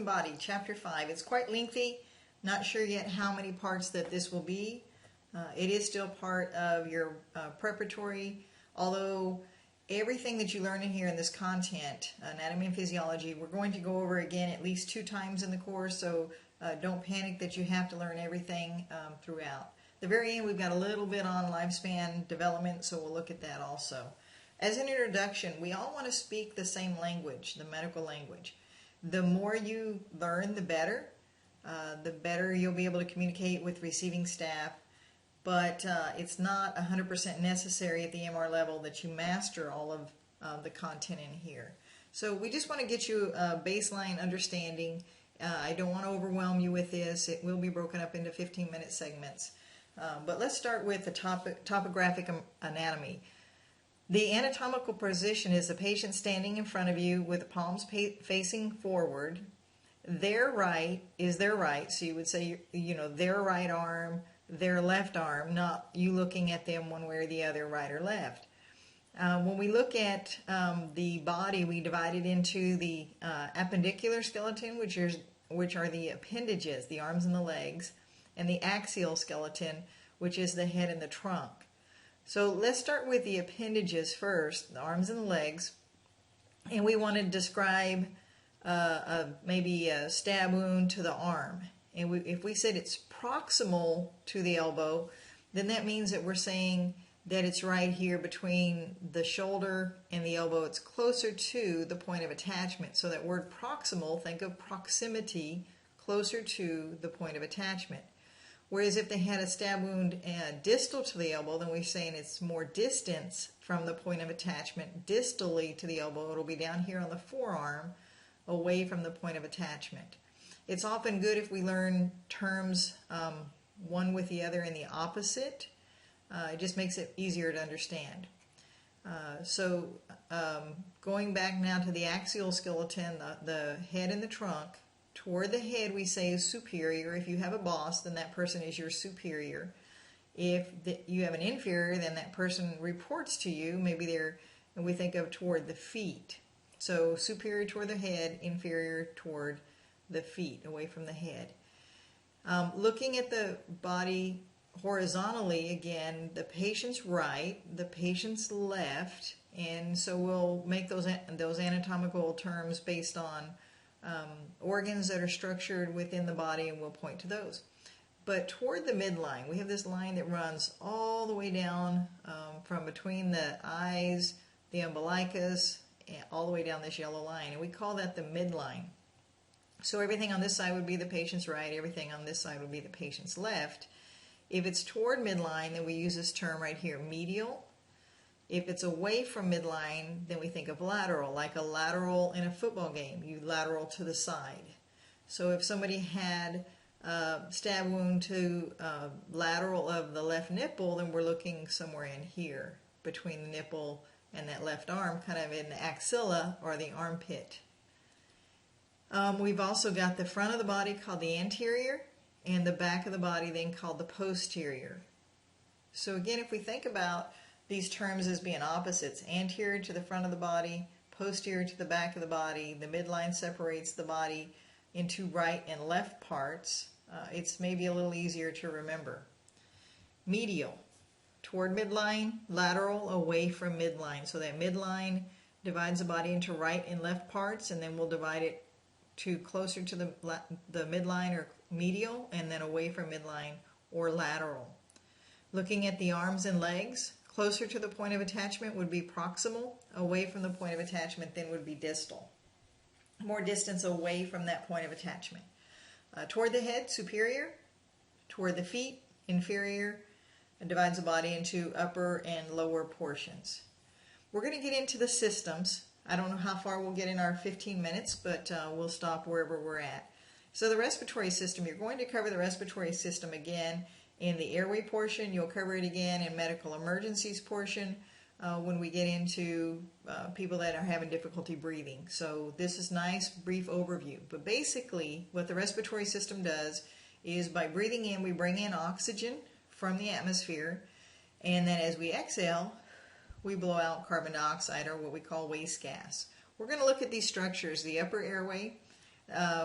human body, chapter 5. It's quite lengthy. Not sure yet how many parts that this will be. It is still part of your preparatory, although everything that you learn in here in this content, anatomy and physiology, we're going to go over again at least 2 times in the course, so don't panic that you have to learn everything throughout. At the very end, we've got a little bit on lifespan development, so we'll look at that also. As an introduction, we all want to speak the same language, the medical language. The more you learn, the better. The better you'll be able to communicate with receiving staff. But it's not 100% necessary at the MR level that you master all of the content in here. So we just want to get you a baseline understanding. I don't want to overwhelm you with this. It will be broken up into 15-minute segments. But let's start with the topographic anatomy. The anatomical position is the patient standing in front of you with the palms facing forward. Their right is their right, so you would say, their right arm, their left arm, not you looking at them one way or the other, right or left. When we look at the body, we divide it into the appendicular skeleton, which are the appendages, the arms and the legs, and the axial skeleton, which is the head and the trunk. So let's start with the appendages first, the arms and the legs, and we want to describe maybe a stab wound to the arm. And if we said it's proximal to the elbow, then that means that we're saying that it's right here between the shoulder and the elbow. It's closer to the point of attachment. So that word proximal, think of proximity, closer to the point of attachment. Whereas if they had a stab wound distal to the elbow, then we're saying it's more distance from the point of attachment. Distally to the elbow, it'll be down here on the forearm, away from the point of attachment. It's often good if we learn terms one with the other in the opposite. It just makes it easier to understand. Going back now to the axial skeleton, the head and the trunk. Toward the head we say is superior. If you have a boss, then that person is your superior. If you have an inferior, then that person reports to you. Maybe we think of toward the feet. So superior toward the head, inferior toward the feet, away from the head. Looking at the body horizontally, again, the patient's right, the patient's left, and so we'll make those anatomical terms based on organs that are structured within the body, and we'll point to those. But toward the midline, we have this line that runs all the way down from between the eyes, the umbilicus, all the way down this yellow line, and we call that the midline. So everything on this side would be the patient's right, everything on this side would be the patient's left. If it's toward midline, then we use this term right here, medial. If it's away from midline, then we think of lateral, like a lateral in a football game. You lateral to the side. So if somebody had a stab wound to lateral of the left nipple, then we're looking somewhere in here, between the nipple and that left arm, kind of in the axilla or the armpit. We've also got the front of the body called the anterior, and the back of the body then called the posterior. So again, if we think about these terms as being opposites, anterior to the front of the body, posterior to the back of the body, the midline separates the body into right and left parts, it's maybe a little easier to remember. Medial, toward midline, lateral, away from midline. So that midline divides the body into right and left parts, and then we'll divide it to closer to the midline or medial, and then away from midline or lateral. Looking at the arms and legs, closer to the point of attachment would be proximal, away from the point of attachment then would be distal. More distance away from that point of attachment. Toward the head, superior. Toward the feet, inferior. It divides the body into upper and lower portions. We're going to get into the systems. I don't know how far we'll get in our 15 minutes, but we'll stop wherever we're at. So the respiratory system, you're going to cover the respiratory system again in the airway portion. You'll cover it again in medical emergencies portion when we get into people that are having difficulty breathing. So this is nice, brief overview. But basically, what the respiratory system does is by breathing in, we bring in oxygen from the atmosphere, and then as we exhale, we blow out carbon dioxide, or what we call waste gas. We're going to look at these structures, the upper airway,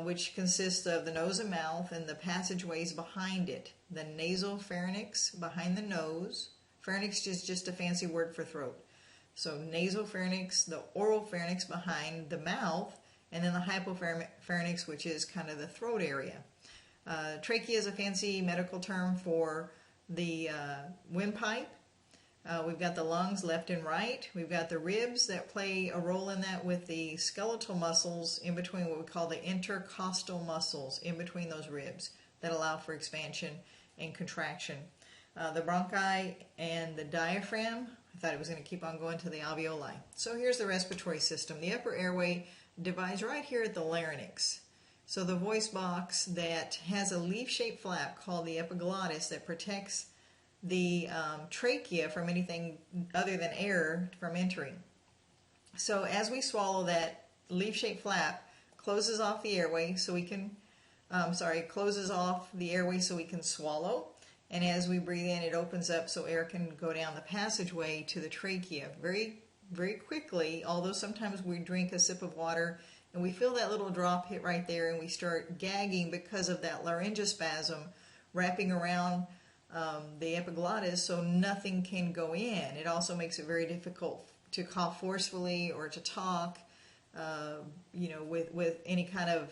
which consists of the nose and mouth and the passageways behind it. The nasal pharynx behind the nose. Pharynx is just a fancy word for throat. So nasal pharynx, the oral pharynx behind the mouth, and then the hypopharynx, which is kind of the throat area. Trachea is a fancy medical term for the windpipe. We've got the lungs left and right. We've got the ribs that play a role in that with the skeletal muscles in between, what we call the intercostal muscles in between those ribs that allow for expansion and contraction. The bronchi and the diaphragm, I thought it was going to keep on going to the alveoli. So here's the respiratory system. The upper airway divides right here at the larynx. So the voice box that has a leaf-shaped flap called the epiglottis that protects the trachea from anything other than air from entering. So as we swallow, that leaf-shaped flap closes off the airway so we can, closes off the airway so we can swallow. And as we breathe in, it opens up so air can go down the passageway to the trachea very, very quickly, although sometimes we drink a sip of water and we feel that little drop hit right there and we start gagging because of that laryngospasm wrapping around the epiglottis so nothing can go in. It also makes it very difficult to cough forcefully or to talk, with any kind of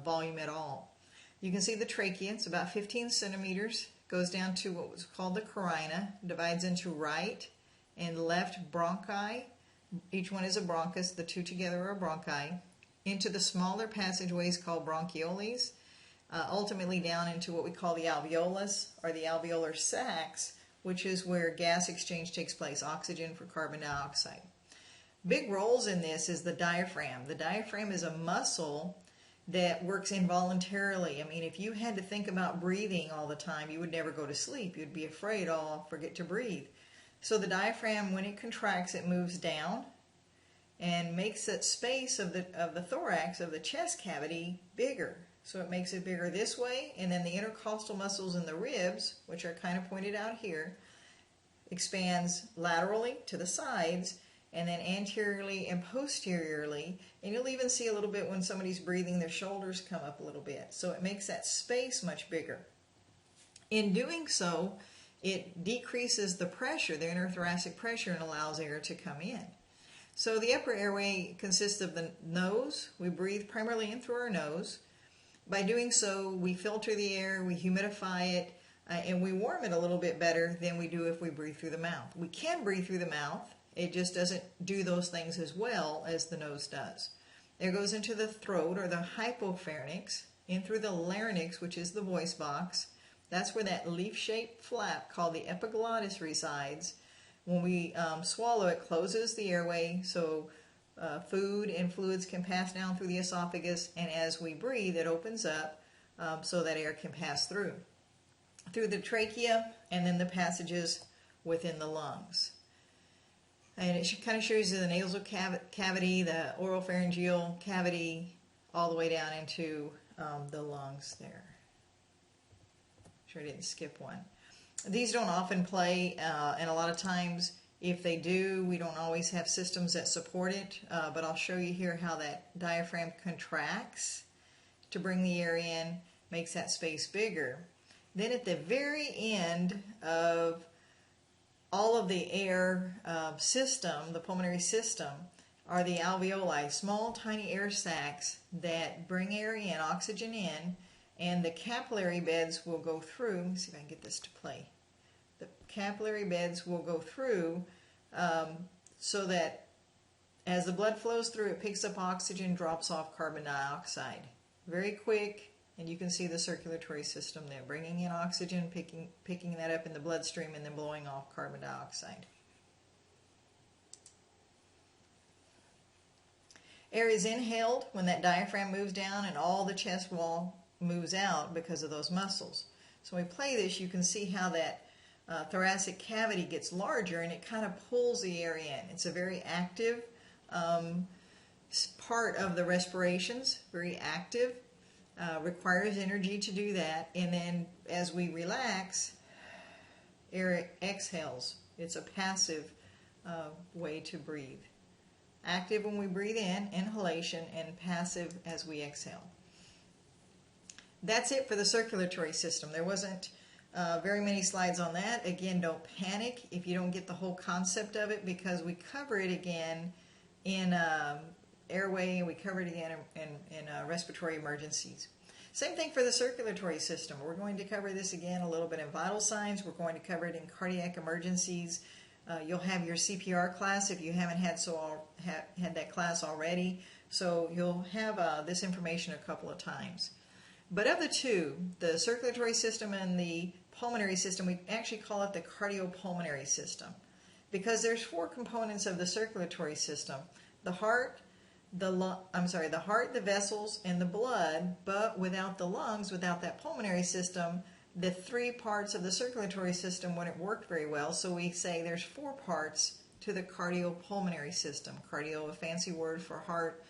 volume at all. You can see the trachea. It's about 15 centimeters. Goes down to what was called the carina, divides into right and left bronchi. Each one is a bronchus. The two together are bronchi. Into the smaller passageways called bronchioles. Ultimately down into what we call the alveolus or the alveolar sacs, which is where gas exchange takes place, oxygen for carbon dioxide. Big roles in this is the diaphragm. The diaphragm is a muscle that works involuntarily. I mean, if you had to think about breathing all the time, you would never go to sleep. You'd be afraid, oh, I'll forget to breathe. So the diaphragm, when it contracts, it moves down and makes that space of the thorax, of the chest cavity, bigger. So it makes it bigger this way, and then the intercostal muscles in the ribs, which are kind of pointed out here, expands laterally to the sides, and then anteriorly and posteriorly, and you'll even see a little bit when somebody's breathing, their shoulders come up a little bit. So it makes that space much bigger. In doing so, it decreases the pressure, the interthoracic pressure, and allows air to come in. So the upper airway consists of the nose. We breathe primarily in through our nose. By doing so, we filter the air, we humidify it, and we warm it a little bit better than we do if we breathe through the mouth. We can breathe through the mouth. It just doesn't do those things as well as the nose does. It goes into the throat or the hypopharynx, in through the larynx, which is the voice box. That's where that leaf-shaped flap called the epiglottis resides. When we swallow, it closes the airway so food and fluids can pass down through the esophagus, and as we breathe, it opens up so that air can pass through the trachea and then the passages within the lungs. And it kind of shows you the nasal cavity, the oropharyngeal cavity, all the way down into the lungs there. Sure I didn't skip one. These don't often play, and a lot of times if they do, we don't always have systems that support it, but I'll show you here how that diaphragm contracts to bring the air in, makes that space bigger. Then at the very end of all of the air system, the pulmonary system, are the alveoli, small tiny air sacs that bring air in, oxygen in, and the capillary beds will go through. Let me see if I can get this to play. The capillary beds will go through so that as the blood flows through, it picks up oxygen, drops off carbon dioxide. Very quick, and you can see the circulatory system there, bringing in oxygen, picking that up in the bloodstream, and then blowing off carbon dioxide. Air is inhaled when that diaphragm moves down and all the chest wall moves out because of those muscles. So when we play this, you can see how that thoracic cavity gets larger and it kind of pulls the air in. It's a very active part of the respirations, very active, requires energy to do that, and then as we relax, air exhales. It's a passive way to breathe. Active when we breathe in, inhalation, and passive as we exhale. That's it for the circulatory system. There wasn't very many slides on that. Again, don't panic if you don't get the whole concept of it, because we cover it again in airway, and we cover it again in respiratory emergencies. Same thing for the circulatory system. We're going to cover this again a little bit in vital signs. We're going to cover it in cardiac emergencies. You'll have your CPR class if you haven't had that class already. So you'll have this information a couple of times. But of the two, the circulatory system and the pulmonary system, we actually call it the cardiopulmonary system, because there's four components of the circulatory system: the heart, the heart, the vessels, and the blood. But without the lungs, without that pulmonary system, the three parts of the circulatory system wouldn't work very well. So we say there's four parts to the cardiopulmonary system. Cardio, a fancy word for heart,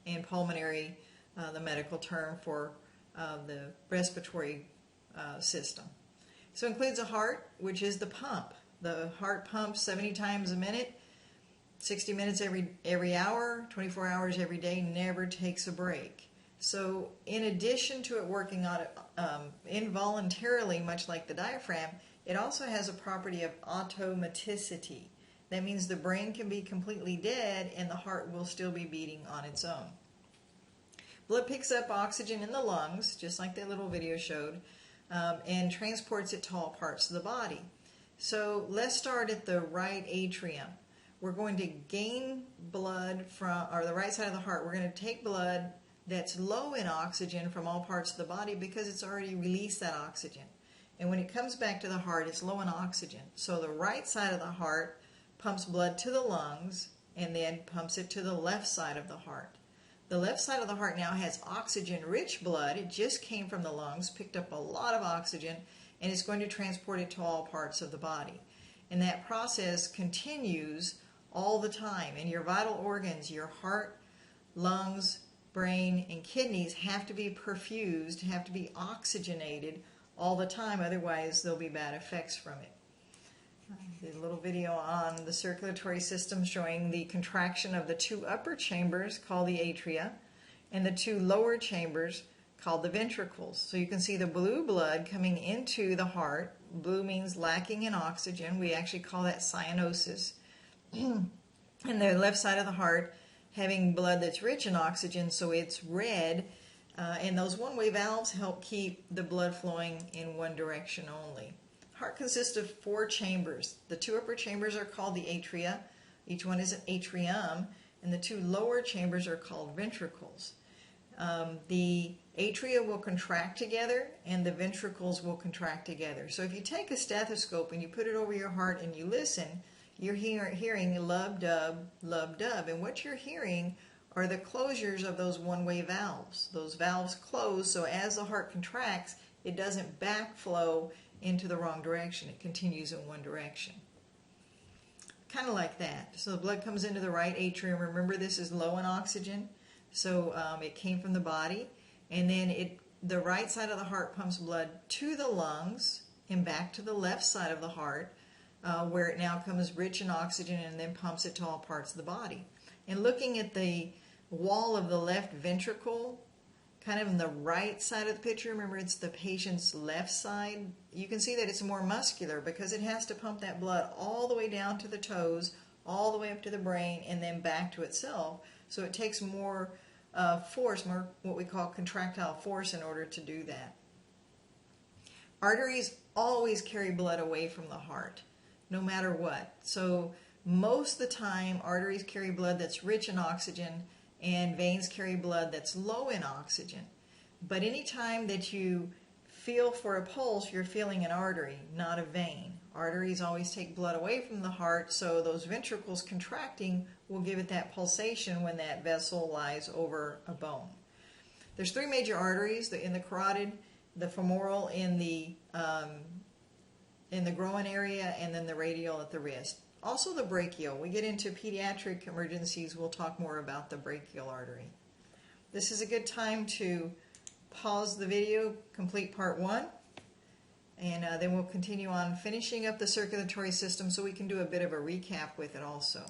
and pulmonary, the medical term for the respiratory system. So it includes a heart, which is the pump. The heart pumps 70 times a minute, 60 minutes every hour, 24 hours every day, never takes a break. So in addition to it working on involuntarily, much like the diaphragm, it also has a property of automaticity. That means the brain can be completely dead and the heart will still be beating on its own. Blood picks up oxygen in the lungs, just like that little video showed, and transports it to all parts of the body. So let's start at the right atrium. We're going to gain blood from, or the right side of the heart, we're going to take blood that's low in oxygen from all parts of the body because it's already released that oxygen. And when it comes back to the heart, it's low in oxygen. So the right side of the heart pumps blood to the lungs and then pumps it to the left side of the heart. The left side of the heart now has oxygen-rich blood. It just came from the lungs, picked up a lot of oxygen, and it's going to transport it to all parts of the body. And that process continues all the time. And your vital organs, your heart, lungs, brain, and kidneys have to be perfused, have to be oxygenated all the time, otherwise there'll be bad effects from it. I did a little video on the circulatory system showing the contraction of the two upper chambers called the atria and the two lower chambers called the ventricles. So you can see the blue blood coming into the heart. Blue means lacking in oxygen. We actually call that cyanosis. And the left side of the heart having blood that's rich in oxygen, so it's red. And those one-way valves help keep the blood flowing in one direction only. Heart consists of four chambers. The two upper chambers are called the atria. Each one is an atrium. And the two lower chambers are called ventricles. The atria will contract together and the ventricles will contract together. So if you take a stethoscope and you put it over your heart and you listen, you're hearing lub-dub, lub-dub. And what you're hearing are the closures of those one-way valves. Those valves close, so as the heart contracts, it doesn't backflow into the wrong direction. It continues in one direction. Kind of like that. So the blood comes into the right atrium. Remember, this is low in oxygen, so it came from the body. And then the right side of the heart pumps blood to the lungs and back to the left side of the heart, where it now comes rich in oxygen and then pumps it to all parts of the body. And looking at the wall of the left ventricle, kind of in the right side of the picture, remember it's the patient's left side, you can see that it's more muscular because it has to pump that blood all the way down to the toes, all the way up to the brain, and then back to itself. So it takes more force, more what we call contractile force in order to do that. Arteries always carry blood away from the heart, no matter what. So most of the time, arteries carry blood that's rich in oxygen and veins carry blood that's low in oxygen. But any time that you feel for a pulse, you're feeling an artery, not a vein. Arteries always take blood away from the heart, so those ventricles contracting will give it that pulsation when that vessel lies over a bone. There's three major arteries, in the carotid, the femoral in the groin area, and then the radial at the wrist. Also the brachial. We get into pediatric emergencies, we'll talk more about the brachial artery. This is a good time to pause the video, complete part 1, and then we'll continue on finishing up the circulatory system so we can do a bit of a recap with it also.